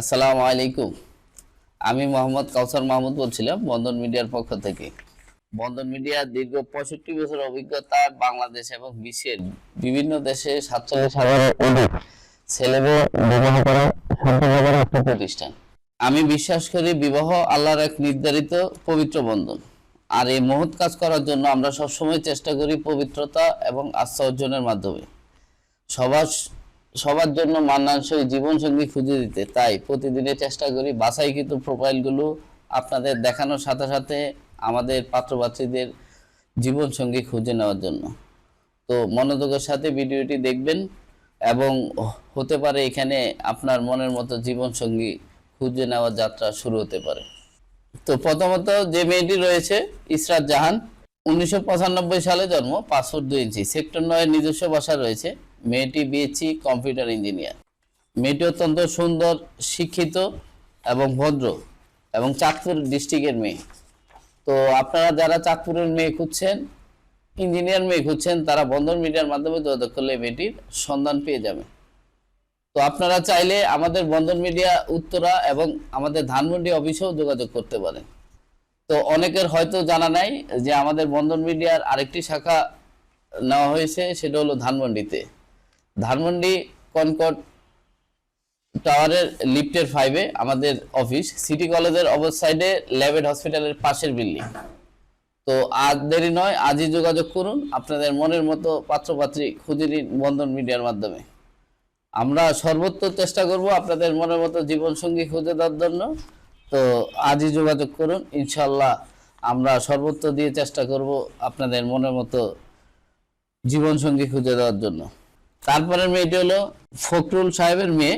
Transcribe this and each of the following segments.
আসসালামু আলাইকুম। আমি মোহাম্মদ কাউসার মাহমুদ বলছিলাম বন্ধন মিডিয়ার পক্ষ থেকে। বন্ধন মিডিয়ার দীর্ঘ 65 বছর অভিজ্ঞতা বাংলাদেশ এবং বিশ্বের বিভিন্ন দেশে 47,000-এর অধিক ছেলেমেয়ে বিবাহ করা সম্পন্ন করা একটা প্রতিষ্ঠান। আমি বিশ্বাস করি বিবাহ আল্লাহর এক নির্ধারিত পবিত্র বন্ধন। আর এই মহৎ কাজ করার জন্য আমরা সবসময় চেষ্টা করি পবিত্রতা এবং আস্থা অর্জনের মাধ্যমে সবার সবার জন্য মানানসই জীবনসঙ্গী খুঁজে দিতে। তাই প্রতিদিনের চেষ্টা করি বাছাইকৃত প্রোফাইলগুলো আপনাদের দেখানোর সাথে সাথে আমাদের পাত্রপাত্রীদের জীবনসঙ্গী খুঁজে নেওয়ার জন্য। তো মনোযোগের সাথে ভিডিওটি দেখবেন এবং হতে পারে এখানে আপনার মনের মতো জীবনসঙ্গী খুঁজে নেওয়ার যাত্রা শুরু হতে পারে। তো প্রথমত যে মেয়েটি রয়েছে ইসরাত জাহান, 1995 সালে জন্ম, 5 ফুট 2 ইঞ্চি, সেক্টর 9 নিজস্ব বাসা রয়েছে। মেয়েটি বিএসসি কম্পিউটার ইঞ্জিনিয়ার। মেয়েটি অত্যন্ত সুন্দর, শিক্ষিত এবং ভদ্র এবং চাঁদপুর ডিস্ট্রিক্টের মেয়ে। তো আপনারা যারা চাঁদপুরের মেয়ে খুঁজছেন, ইঞ্জিনিয়ার মেয়ে খুঁজছেন, তারা বন্ধন মিডিয়ার মাধ্যমে যোগাযোগ করলে মেয়েটির সন্ধান পেয়ে যাবেন। তো আপনারা চাইলে আমাদের বন্ধন মিডিয়া উত্তরা এবং আমাদের ধানমন্ডি অফিসেও যোগাযোগ করতে পারেন। তো অনেকের হয়তো জানা নাই যে আমাদের বন্ধন মিডিয়ার আরেকটি শাখা নেওয়া হয়েছে, সেটা হলো ধানমন্ডিতে। ধানমন্ডি কনকর্ড টাওয়ারের লিফটের 5-এ আমাদের অফিস, সিটি কলেজের অপর সাইডে ল্যাবেড হসপিটালের পাশের বিল্ডিং। তো আজ দেরি নয়, আজই যোগাযোগ করুন। আপনাদের মনের মতো পাত্রপাত্রী খুঁজে নিন বন্ধন মিডিয়ার মাধ্যমে। আমরা সর্বোচ্চ চেষ্টা করব আপনাদের মনের মতো জীবনসঙ্গী খুঁজে দেওয়ার জন্য। তো আজই যোগাযোগ করুন, ইনশাল্লাহ আমরা সর্বোচ্চ দিয়ে চেষ্টা করব আপনাদের মনের মতো জীবনসঙ্গী খুঁজে দেওয়ার জন্য। তারপরের মেয়েটি হলো ফখরুল সাহেবের মেয়ে,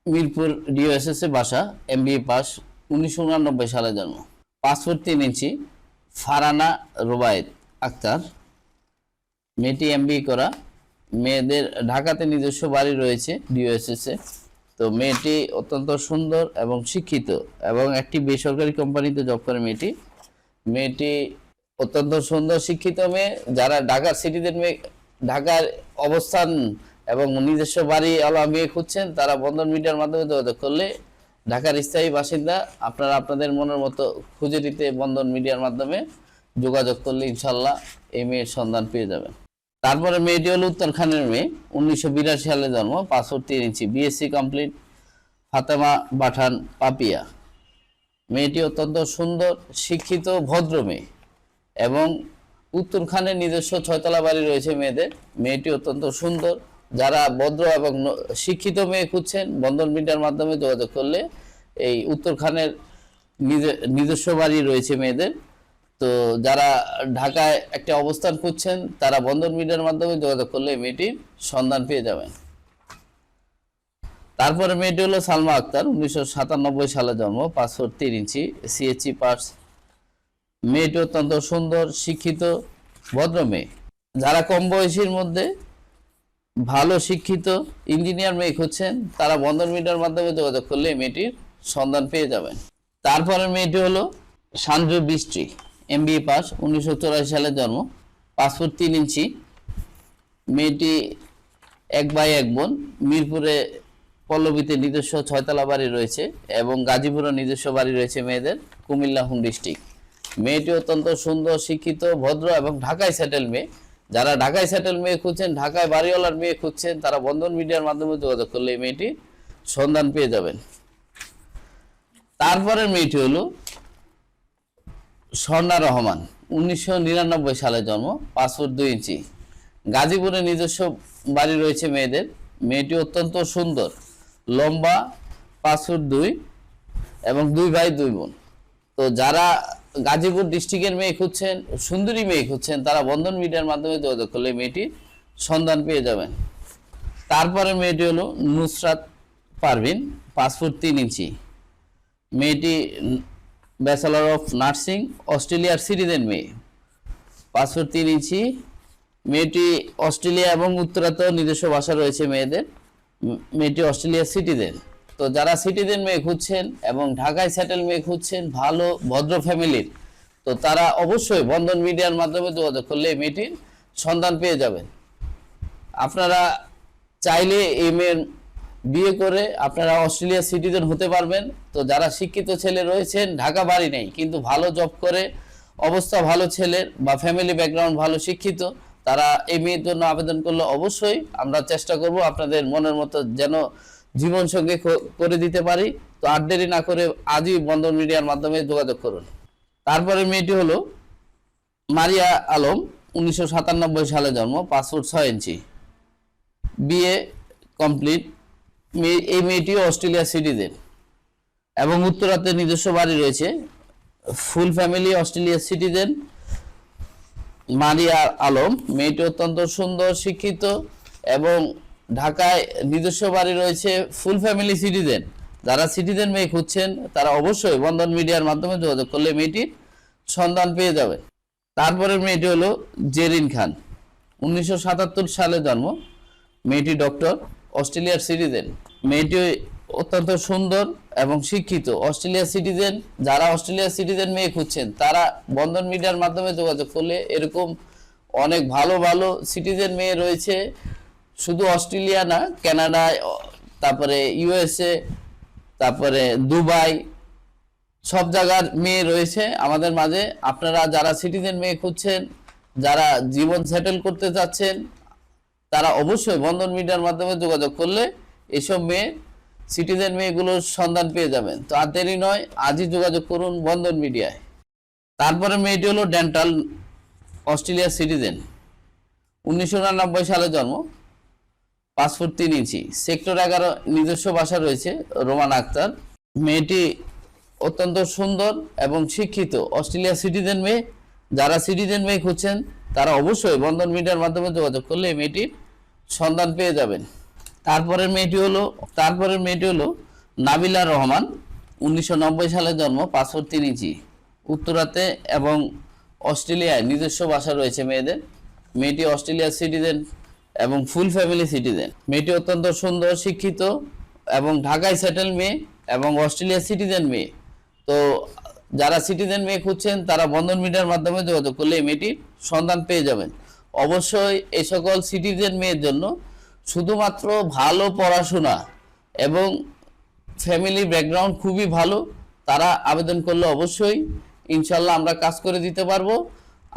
মিরপুর ডিওএসএস এ বাসা, এমবিএ পাস, 1989 সালে জন্ম, 5 ফুট 3 ইঞ্চি, ফারানা রুবায়েত আক্তার। মেয়েটি এমবিএ করা। মেয়েদের ঢাকাতে নিজস্ব বাড়ি রয়েছে ডিওএসএস এ। তো মেয়েটি অত্যন্ত সুন্দর এবং শিক্ষিত এবং একটি বেসরকারি কোম্পানিতে জব করে মেয়েটি। মেয়েটি অত্যন্ত সুন্দর শিক্ষিত মেয়ে। যারা ঢাকার সিটিদের মেয়ে, ঢাকার অবস্থান এবং নিজস্ব বাড়িওয়ালা মেয়ে খুঁজছেন, তারা বন্ধন মিডিয়ার মাধ্যমে যোগাযোগ করলে ঢাকার স্থায়ী বাসিন্দা আপনারা আপনাদের মনের মতো খুঁজে নিতে বন্ধন মিডিয়ার মাধ্যমে যোগাযোগ করলে ইনশাল্লাহ এই মেয়ের সন্ধান পেয়ে যাবেন। তারপরে মেয়েটি হলো উত্তর খানের মেয়ে, 1982 সালে জন্ম, 5 ফুট 3 ইঞ্চি, বিএসসি কমপ্লিট, ফাতেমা পাঠান পাপিয়া। মেয়েটি অত্যন্ত সুন্দর, শিক্ষিত, ভদ্র মেয়ে এবং উত্তরখানের নিজস্ব 6 তলা বাড়ি রয়েছে মেয়েদের। মেয়েটি অত্যন্ত সুন্দর। যারা ভদ্র এবং শিক্ষিত মেয়ে খুঁজছেন, বন্ধন মিডিয়ার মাধ্যমে যোগাযোগ করলে এই উত্তরখানের নিজস্ব বাড়ি রয়েছে মেয়েদের। তো যারা ঢাকায় একটা অবস্থান খুঁজছেন, তারা বন্ধন মিডিয়ার মাধ্যমে যোগাযোগ করলে মেয়েটির সন্ধান পেয়ে যাবেন। তারপরে মেয়েটি হলো সালমা আক্তার, 1997 সালে জন্ম, 5 ফুট 3 ইঞ্চি, সিএসসি পাস। মেয়েটি অত্যন্ত সুন্দর, শিক্ষিত, ভদ্র মেয়ে। যারা কম বয়সীর মধ্যে ভালো শিক্ষিত ইঞ্জিনিয়ার মেয়ে খুঁজছেন, তারা বন্ধন মিডিয়ার মাধ্যমে যোগাযোগ করলে মেয়েটির সন্ধান পেয়ে যাবেন। তারপরে মেয়েটি হলো সানজু বৃষ্টি, এমবিএ পাস, 1984 সালে জন্ম, 5 ফুট 3 ইঞ্চি। মেয়েটি 1 ভাই 1 বোন। মিরপুরে পল্লবীতে নিজস্ব 6 তলা বাড়ি রয়েছে এবং গাজীপুরে নিজস্ব বাড়ি রয়েছে মেয়েদের, কুমিল্লা হোম ডিস্ট্রিক্ট। মেয়েটি অত্যন্ত সুন্দর, শিক্ষিত, ভদ্র এবং ঢাকায় সেটেল মেয়ে। যারা ঢাকায় সেটেল মেয়ে খুঁজছেন, ঢাকায় বাড়িওয়ালার মেয়ে খুঁজছেন, তারা বন্ধন মিডিয়ার মাধ্যমে যোগাযোগ করলে এই মেয়েটির সন্ধান পেয়ে যাবেন। তারপরে মেয়েটি হলো স্বর্ণা রহমান, 1999 সালে জন্ম, 5 ফুট 2 ইঞ্চি, গাজীপুরে নিজস্ব বাড়ি রয়েছে মেয়েদের। মেয়েটি অত্যন্ত সুন্দর, লম্বা, 5 ফুট 2 এবং 2 ভাই 2 বোন। তো যারা গাজীপুর ডিস্ট্রিক্টের মেয়ে খুঁজছেন, সুন্দরী মেয়ে খুঁজছেন, তারা বন্ধন মিডিয়ার মাধ্যমে যোগাযোগ করলে মেয়েটির সন্ধান পেয়ে যাবেন। তারপরে মেয়েটি হলো নুসরাত পারভিন, 5 ফুট 3 ইঞ্চি। মেয়েটি ব্যাচেলর অফ নার্সিং, অস্ট্রেলিয়ার সিটিজেন মেয়ে, 5 ফুট 3 ইঞ্চি। মেয়েটি অস্ট্রেলিয়া এবং উত্তরাতেও নিজস্ব বাসা রয়েছে মেয়েদের। মেয়েটি অস্ট্রেলিয়ার সিটিজেন। তো যারা সিটিজেন মেয়ে খুঁজছেন এবং ঢাকায় সেটেল মেয়ে খুঁজছেন, ভালো ভদ্র ফ্যামিলির, তো তারা অবশ্যই বন্ধন মিডিয়ার মাধ্যমে যোগাযোগ করলে মেয়েটির সন্ধান পেয়ে যাবেন। আপনারা চাইলে এই মেয়ের বিয়ে করে আপনারা অস্ট্রেলিয়া সিটিজেন হতে পারবেন। তো যারা শিক্ষিত ছেলে রয়েছেন, ঢাকা বাড়ি নেই কিন্তু ভালো জব করে, অবস্থা ভালো ছেলের বা ফ্যামিলি ব্যাকগ্রাউন্ড ভালো, শিক্ষিত, তারা এই মেয়ের জন্য আবেদন করলে অবশ্যই আমরা চেষ্টা করব আপনাদের মনের মতো যেন জীবনসঙ্গী করে দিতে পারি। তো আর দেরি না করে আজই বন্ধন মিডিয়ার মাধ্যমে যোগাযোগ করুন। তারপরে মেয়েটি হলো মারিয়া আলম, 1997 সালে জন্ম, পাসপোর্ট 6 ইঞ্চি, বিএ কমপ্লিট। এই মেয়েটিও অস্ট্রেলিয়া সিটিজেন এবং উত্তরাতে নিজস্ব বাড়ি রয়েছে, ফুল ফ্যামিলি অস্ট্রেলিয়া সিটিজেন। মারিয়া আলম মেয়েটি অত্যন্ত সুন্দর, শিক্ষিত এবং ঢাকায় নিজস্ব বাড়ি রয়েছে, ফুল ফ্যামিলি সিটিজেন। যারা সিটিজেন মেয়ে খুঁজছেন তারা অবশ্যই বন্ধন মিডিয়ার মাধ্যমে যোগাযোগ করলে মেয়েটির সন্ধান পেয়ে যাবে। তারপরে মেয়েটি হলো জেরিন খান, 1977 সালে জন্ম, মেয়েটি ডক্টর, অস্ট্রেলিয়ার সিটিজেন। মেয়েটি অত্যন্ত সুন্দর এবং শিক্ষিত, অস্ট্রেলিয়া সিটিজেন। যারা অস্ট্রেলিয়া সিটিজেন মেয়ে খুঁজছেন তারা বন্ধন মিডিয়ার মাধ্যমে যোগাযোগ করলে এরকম অনেক ভালো ভালো সিটিজেন মেয়ে রয়েছে, শুধু অস্ট্রেলিয়া না, কানাডায়, তারপরে ইউএসএ, তারপরে দুবাই, সব জায়গার মেয়ে রয়েছে আমাদের মাঝে। আপনারা যারা সিটিজেন মেয়ে খুঁজছেন, যারা জীবন সেটেল করতে চাচ্ছেন, তারা অবশ্যই বন্ধন মিডিয়ার মাধ্যমে যোগাযোগ করলে এসব মেয়ে, সিটিজেন মেয়েগুলোর সন্ধান পেয়ে যাবেন। তো আর দেরি নয়, আজই যোগাযোগ করুন বন্ধন মিডিয়ায়। তারপরে মেয়েটি হলো ডেন্টাল, অস্ট্রেলিয়া সিটিজেন, 1999 সালে জন্ম, পাসপোর্ট 3 ইঞ্চি, সেক্টর 11, নিজস্ব বাসা রয়েছে, রোমান আক্তার। মেয়েটি অত্যন্ত সুন্দর এবং শিক্ষিত, অস্ট্রেলিয়া সিটিজেন মেয়ে। যারা সিটিজেন মেয়ে খুঁজছেন তারা অবশ্যই বন্ধন মিডিয়ার মাধ্যমে যোগাযোগ করলে এই মেয়েটির সন্ধান পেয়ে যাবেন। তারপরের মেয়েটি হলো নাবিলা রহমান, 1990 সালে জন্ম, পাসপোর্ট 3 ইঞ্চি, উত্তরাতে এবং অস্ট্রেলিয়ায় নিজস্ব বাসা রয়েছে মেয়েদের। মেয়েটি অস্ট্রেলিয়ার সিটিজেন এবং ফুল ফ্যামিলি সিটিজেন। মেয়েটি অত্যন্ত সুন্দর, শিক্ষিত এবং ঢাকায় সেটেল মেয়ে এবং অস্ট্রেলিয়া সিটিজেন মেয়ে। তো যারা সিটিজেন মেয়ে খুঁজছেন তারা বন্ধন মিডিয়ার মাধ্যমে যোগাযোগ করলে এই মেয়েটির সন্ধান পেয়ে যাবেন। অবশ্যই এই সকল সিটিজেন মেয়ের জন্য শুধুমাত্র ভালো পড়াশোনা এবং ফ্যামিলি ব্যাকগ্রাউন্ড খুবই ভালো, তারা আবেদন করলে অবশ্যই ইনশাল্লাহ আমরা কাজ করে দিতে পারবো।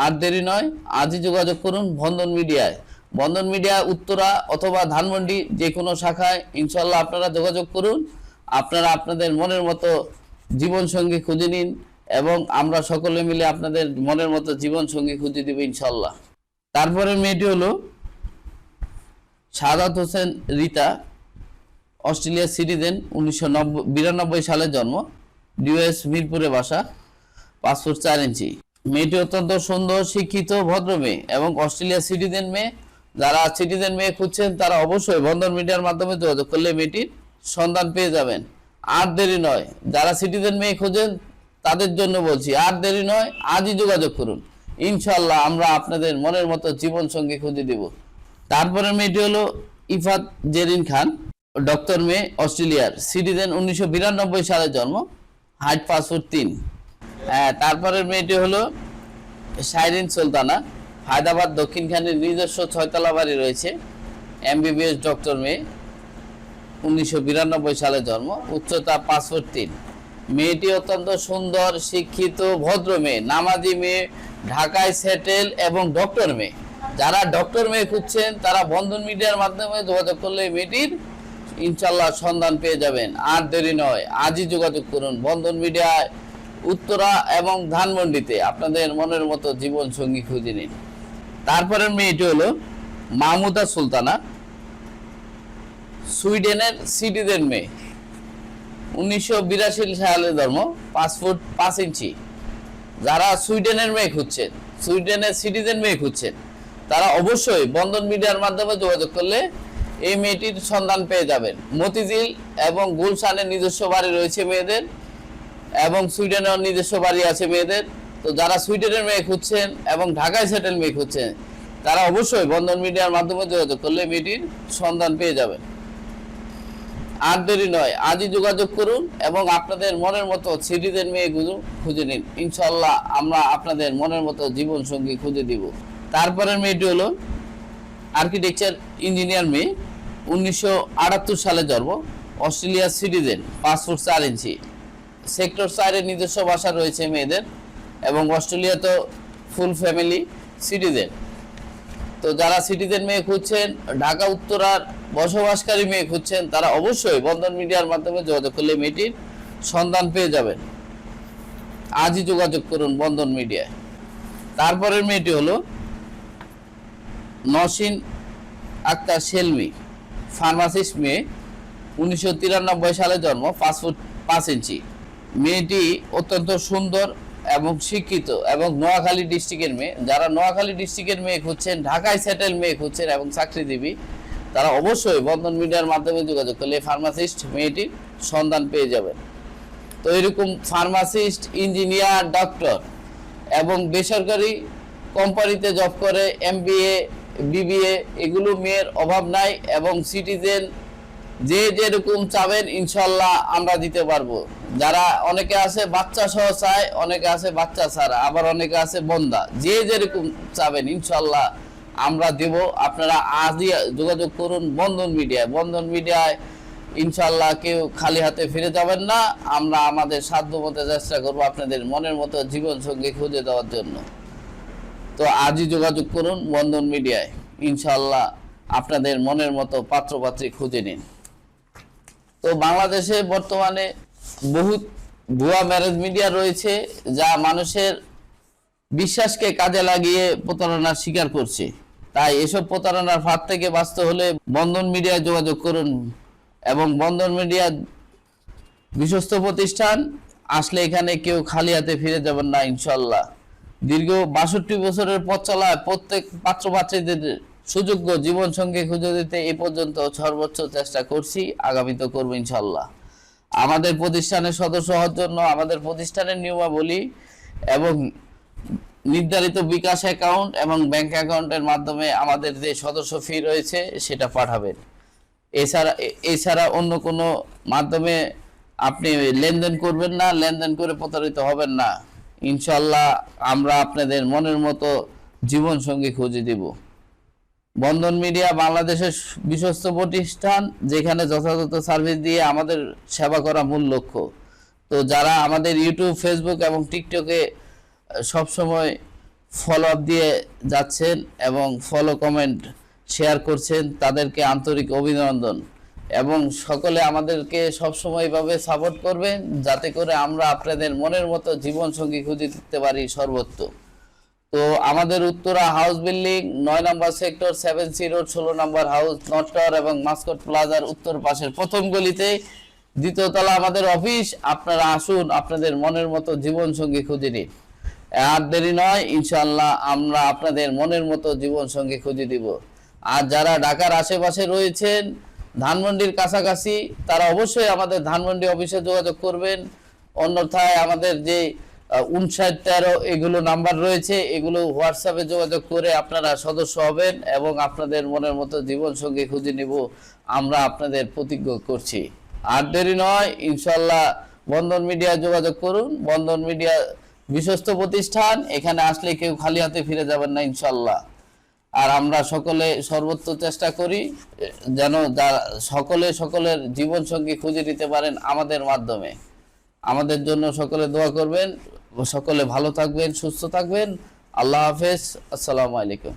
আর দেরি নয়, আজই যোগাযোগ করুন বন্ধন মিডিয়ায়। বন্ধন মিডিয়া উত্তরা অথবা ধানমন্ডি যে কোনো শাখায় ইনশাল্লাহ আপনারা যোগাযোগ করুন। আপনারা আপনাদের মনের মতো জীবনসঙ্গী খুঁজে নিন এবং আমরা সকলে মিলে আপনাদের মনের মতো জীবনসঙ্গী খুঁজে দিব ইনশাল্লাহ। তারপরে মেয়েটি হলো সাদাত হোসেন রিতা, অস্ট্রেলিয়া সিটিজেন, 1992 সালে জন্ম, ইউএস মিরপুরে বাসা, পাসপোর্ট 4 ইঞ্চি। মেয়েটি অত্যন্ত সুন্দর, শিক্ষিত, ভদ্র মেয়ে এবং অস্ট্রেলিয়া সিটিজেন মেয়ে। যারা সিটিজেন মেয়ে খুঁজছেন তারা অবশ্যই বন্ধন মিডিয়ার মাধ্যমে যোগাযোগ করলে মেয়েটির সন্ধান পেয়ে যাবেন। আর দেরি নয়, যারা সিটিজেন মেয়ে খোঁজেন তাদের জন্য বলছি, আর দেরি নয়, আজই যোগাযোগ করুন। ইনশাল্লাহ আমরা আপনাদের মনের মতো জীবন সঙ্গী খুঁজে দেব। তারপরে মেয়েটি হলো ইফাত জেরিন খান, ডক্টর মেয়ে, অস্ট্রেলিয়ার সিটিজেন, 1992 সালে জন্ম, হাইট পাসপোর্ট 3। তারপরে মেয়েটি হলো শাইরিন সুলতানা, হায়দ্রাবাদ দক্ষিণখানের নিজস্ব 6তলা বাড়ি রয়েছে, এমবিবিএস ডক্টর মেয়ে, 1992 সালে জন্ম, উচ্চতা পাসপোর্ট 3। মেয়েটি অত্যন্ত সুন্দর, শিক্ষিত, ভদ্র মেয়ে, নামাজি মেয়ে, ঢাকায় সেটেল এবং ডক্টর মেয়ে। যারা ডক্টর মেয়ে খুঁজছেন তারা বন্ধন মিডিয়ার মাধ্যমে যোগাযোগ করলে মেয়েটির ইনশাল্লাহ সন্ধান পেয়ে যাবেন। আর দেরি নয়, আজই যোগাযোগ করুন বন্ধন মিডিয়ায় উত্তরা এবং ধানমন্ডিতে আপনাদের মনের মতো জীবন সঙ্গী খুঁজে নিন। তারপরে মেয়েটি হলো মাহমুদা সুলতানা, সুইডেনের সিটিজেন মেয়ে, 1982 সালে জন্ম, পাসপোর্ট 5 ইঞ্চি। যারা সুইডেনের মেয়ে খুঁজছেন, সুইডেনের সিটিজেন মেয়ে খুঁজছেন তারা অবশ্যই বন্ধন মিডিয়ার মাধ্যমে যোগাযোগ করলে এই মেয়েটির সন্ধান পেয়ে যাবেন। মতিঝিল এবং গুলশানের নিজস্ব বাড়ি রয়েছে মেয়েদের এবং সুইডেনের নিজস্ব বাড়ি আছে মেয়েদের। তো যারা সুইডেনের মেয়ে খুঁজছেন এবং ঢাকায় সেটেল মেয়ে খুঁজছেন তারা অবশ্যই বন্ধন মিডিয়ার মাধ্যমে যোগাযোগ করলে মেয়েটির সন্ধান পেয়ে যাবেন। আর দেরি নয়, আজই যোগাযোগ করুন এবং আপনাদের মনের মতো সিটিজেন মেয়েগুলো খুঁজে নিন। ইনশাল্লাহ আমরা আপনাদের মনের মতো জীবন সঙ্গী খুঁজে দিব। তারপরের মেয়েটি হলো আর্কিটেকচার ইঞ্জিনিয়ার মেয়ে, 1978 সালে জন্ম, অস্ট্রেলিয়ার সিটিজেন, 5 ফুট 4 ইঞ্চি। সেক্টর 4-এর নিজস্ব বাসা রয়েছে মেয়েদের, এবং অস্ট্রেলিয়া তো ফুল ফ্যামিলি সিটিজেন। তো যারা সিটিজেন মেয়ে খুঁজছেন, ঢাকা উত্তরার বসবাসকারী মেয়ে খুঁজছেন, তারা অবশ্যই বন্ধন মিডিয়ার মাধ্যমে যোগাযোগ করলে মেয়েটির সন্ধান পেয়ে যাবেন। আজই যোগাযোগ করুন বন্ধন মিডিয়ায়। তারপরের মেয়েটি হলো নসিন আক্তার সেলমি, ফার্মাসিস্ট মেয়ে, 1993 সালে জন্ম, 5 ফুট 5 ইঞ্চি। মেয়েটি অত্যন্ত সুন্দর এবং শিক্ষিত এবং নোয়াখালী ডিস্ট্রিক্টের মেয়ে। যারা নোয়াখালী ডিস্ট্রিক্টের মেয়ে খুঁজছেন, ঢাকায় সেটেল মেয়ে খুঁজছেন এবং চাকরিজীবী, তারা অবশ্যই বন্ধন মিডিয়ার মাধ্যমে যোগাযোগ করলে ফার্মাসিস্ট মেয়েটির সন্ধান পেয়ে যাবেন। তো এরকম ফার্মাসিস্ট, ইঞ্জিনিয়ার, ডক্টর এবং বেসরকারি কোম্পানিতে জব করে MBA, BBA, এগুলো মেয়ের অভাব নাই। এবং সিটিজেন যে যেরকম চাবেন ইনশাল্লাহ আমরা দিতে পারবো। যারা অনেকে আছে বাচ্চা সহ চায়, অনেকে আছে বাচ্চা ছাড়া, আবার অনেকে আছে বন্দা। যে যেরকম চাবেন ইনশাল্লাহ আমরা দেব। আপনারা আজই যোগাযোগ করুন বন্ধন মিডিয়ায়। বন্ধন মিডিয়ায় ইনশাল্লাহ কেউ খালি হাতে ফিরে যাবেন না। আমরা আমাদের সাধ্যমতো চেষ্টা করবো আপনাদের মনের মতো জীবন সঙ্গী খুঁজে দেওয়ার জন্য। তো আজই যোগাযোগ করুন বন্ধন মিডিয়ায়, ইনশাল্লাহ আপনাদের মনের মতো পাত্রপাত্রী খুঁজে নিন। তো বাংলাদেশে বর্তমানে বহুত ভুয়া ম্যারেজ মিডিয়া রয়েছে, যা মানুষের বিশ্বাসকে কাজে লাগিয়ে প্রতারণার শিকার করছে। তাই এসব প্রতারণার ফাঁদ থেকে বাঁচতে হলে বন্ধন মিডিয়ায় যোগাযোগ করুন। এবং বন্ধন মিডিয়া বিশ্বস্ত প্রতিষ্ঠান, আসলে এখানে কেউ খালি হাতে ফিরে যাবেন না ইনশাল্লাহ। দীর্ঘ 62 বছরের পথ চলায় প্রত্যেক পাত্রপাত্রীদের সুযোগ্য জীবন সঙ্গী খুঁজে দিতে এ পর্যন্ত সর্বোচ্চ চেষ্টা করছি, আগামীতে করব ইনশাল্লাহ। আমাদের প্রতিষ্ঠানের সদস্য হওয়ার জন্য আমাদের প্রতিষ্ঠানের নিয়মাবলী এবং নির্ধারিত বিকাশ অ্যাকাউন্ট এবং ব্যাংক অ্যাকাউন্টের মাধ্যমে আমাদের যে সদস্য ফি রয়েছে সেটা পাঠাবেন। এছাড়া অন্য কোনো মাধ্যমে আপনি লেনদেন করবেন না, লেনদেন করে প্রতারিত হবেন না। ইনশাল্লাহ আমরা আপনাদের মনের মতো জীবন সঙ্গী খুঁজে দিব। বন্ধন মিডিয়া বাংলাদেশের বিশ্বস্ত প্রতিষ্ঠান, যেখানে যথাযথ সার্ভিস দিয়ে আমাদের সেবা করা মূল লক্ষ্য। তো যারা আমাদের ইউটিউব, ফেসবুক এবং টিকটকে সবসময় ফলো আপ দিয়ে যাচ্ছেন এবং ফলো, কমেন্ট, শেয়ার করছেন, তাদেরকে আন্তরিক অভিনন্দন। এবং সকলে আমাদেরকে সবসময় এভাবে সাপোর্ট করবেন, যাতে করে আমরা আপনাদের মনের মতো জীবন সঙ্গী খুঁজে দিতে পারি সর্বত্র। তো আমাদের উত্তরা হাউস বিল্ডিং 9 নম্বর সেক্টর 7C রোড 16 নম্বর হাউস, নর্থ টাওয়ার এবং মাস্কট প্লাজার উত্তর পাশের প্রথম গলিতে 2য় তলা আমাদের অফিস। আপনারা আসুন, আপনাদের মনের মতো জীবন সঙ্গী খুঁজে নিন। আর দেরি নয়, ইনশাআল্লাহ আমরা আপনাদের মনের মতো জীবন সঙ্গী খুঁজে দিব। আর যারা ঢাকার আশেপাশে রয়েছেন, ধানমন্ডির কাছাকাছি, তারা অবশ্যই আমাদের ধানমন্ডি অফিসে যোগাযোগ করবেন। অন্যথায় আমাদের যে 5913 এগুলো নাম্বার রয়েছে, এগুলো হোয়াটসঅ্যাপে যোগাযোগ করে আপনারা সদস্য হবেন এবং আপনাদের মনের মতো জীবন সঙ্গী খুঁজে নিব, আমরা আপনাদের প্রতিজ্ঞা করছি। আর দেরি নয়, ইনশাল্লাহ বন্ধন মিডিয়া যোগাযোগ করুন। বন্ধন মিডিয়া বিশ্বস্ত প্রতিষ্ঠান, এখানে আসলে কেউ খালি হাতে ফিরে যাবেন না ইনশাল্লাহ। আর আমরা সকলে সর্বোচ্চ চেষ্টা করি যেন সকলে সকলের জীবন সঙ্গী খুঁজে নিতে পারেন আমাদের মাধ্যমে। আমাদের জন্য সকলে দোয়া করবেন। সকলে ভালো থাকবেন, সুস্থ থাকবেন। আল্লাহ হাফেজ, আসসালামু আলাইকুম।